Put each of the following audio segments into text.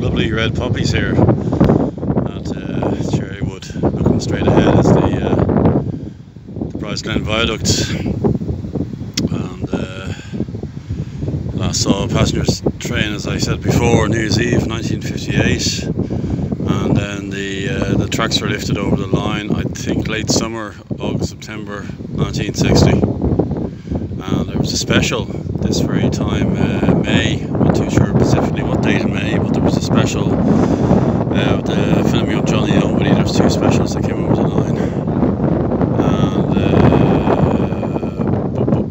lovely red poppies here at Cherrywood. Looking straight ahead is the Bryce Glen Viaduct, and last saw a passenger train, as I said before, New Year's Eve 1958, and then the tracks were lifted over the line, I think late summer, August, September 1960, and there was a special this very time, May. I'm not too sure specifically what date in May, but there was a special with the film Young Johnny Nobody. There's two specials that came over the line, and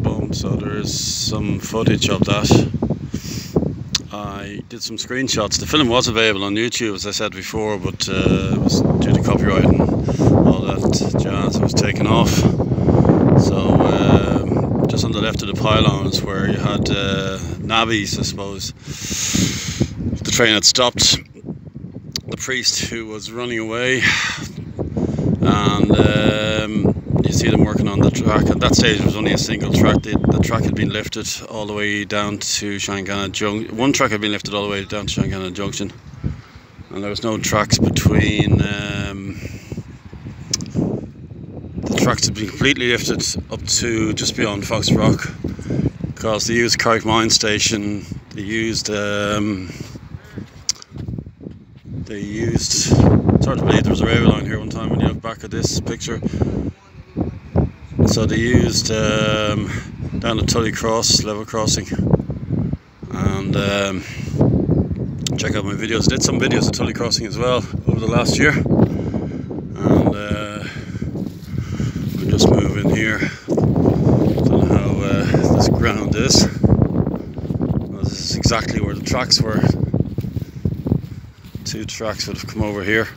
boom, so there is some footage of that. I did some screenshots. The film was available on YouTube, as I said before, but it was due to copyright and all that jazz, it was taken off. So just on the left of the pylons where you had navvies, I suppose, the train had stopped. The priest who was running away, and you see them working on the track. At that stage there was only a single track. The track had been lifted all the way down to Shangana Junction. One track had been lifted all the way down to Shangana Junction, and there was no tracks between. The tracks had been completely lifted up to just beyond Fox Rock, because they used Carrick Mine Station. It's hard to believe there was a railway line here one time when you look back at this picture. So they used down at Tully Cross, level crossing, and check out my videos. I did some videos of Tully Crossing as well over the last year, and we'll just move in here. Don't know how this ground is. Well, this is exactly where the tracks were. Two tracks would have come over here.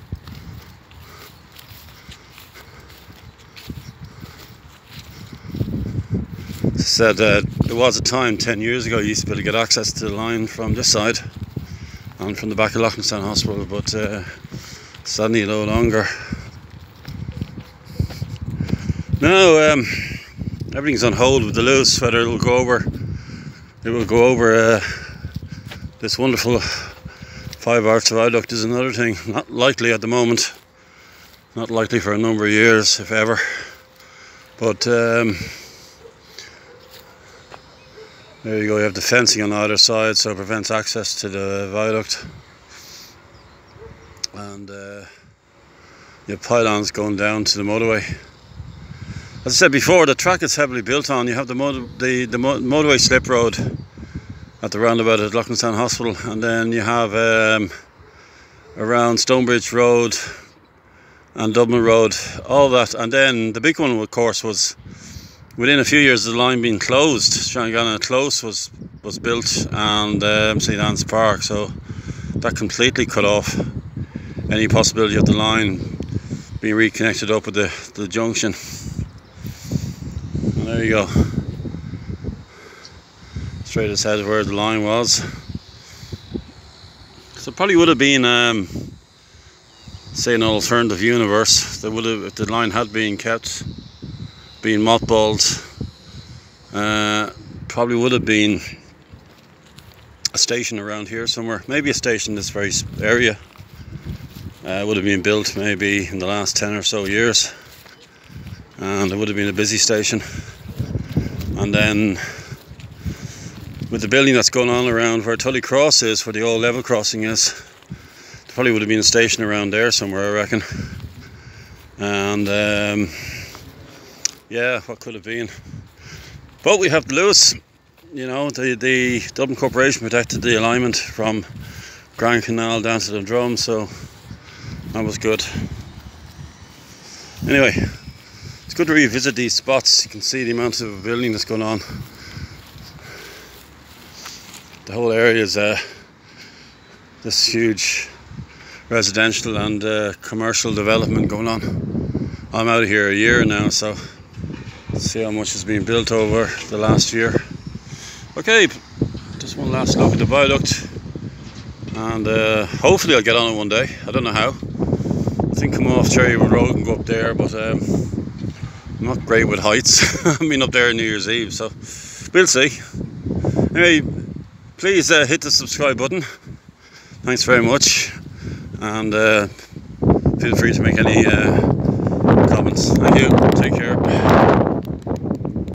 Said there was a time 10 years ago you used to be able to get access to the line from this side and from the back of Loughlinstown Hospital, but sadly no longer. Now everything's on hold with the Luas. Whether it will go over this wonderful 5 arch viaduct is another thing. Not likely at the moment. Not likely for a number of years, if ever. But there you go, you have the fencing on either side, so it prevents access to the viaduct. And you have pylons going down to the motorway. As I said before, the track is heavily built on. You have the motorway slip road at the roundabout at Loughlinstown Hospital, and then you have around Stonebridge Road and Dublin Road, all that. And then the big one, of course, was within a few years of the line being closed. Shangana Close was built, and St Anne's Park, so that completely cut off any possibility of the line being reconnected up with the junction. And there you go, straight ahead where the line was. So it probably would have been say an alternative universe. There would have, if the line had been kept, being mothballed, probably would have been a station around here somewhere. Maybe a station in this very area would have been built maybe in the last 10 or so years, and it would have been a busy station. And then with the building that's going on around where Tully Cross is, where the old level crossing is, there probably would have been a station around there somewhere, I reckon. And yeah, what could have been? But we have the Luas. You know, the Dublin Corporation protected the alignment from Grand Canal down to the Drum, so that was good. Anyway, it's good to revisit these spots. You can see the amount of building that's going on. The whole area is this huge residential and commercial development going on. I'm out of here a year now, so let's see how much has been built over the last year. Okay, just one last look at the viaduct, and hopefully I'll get on it one day. I don't know how. I think come off Cherrywood Road and go up there, but I'm not great with heights. I've been up there New Year's Eve, so we'll see. Anyway, please hit the subscribe button. Thanks very much, and feel free to make any comments. Thank you. Take care.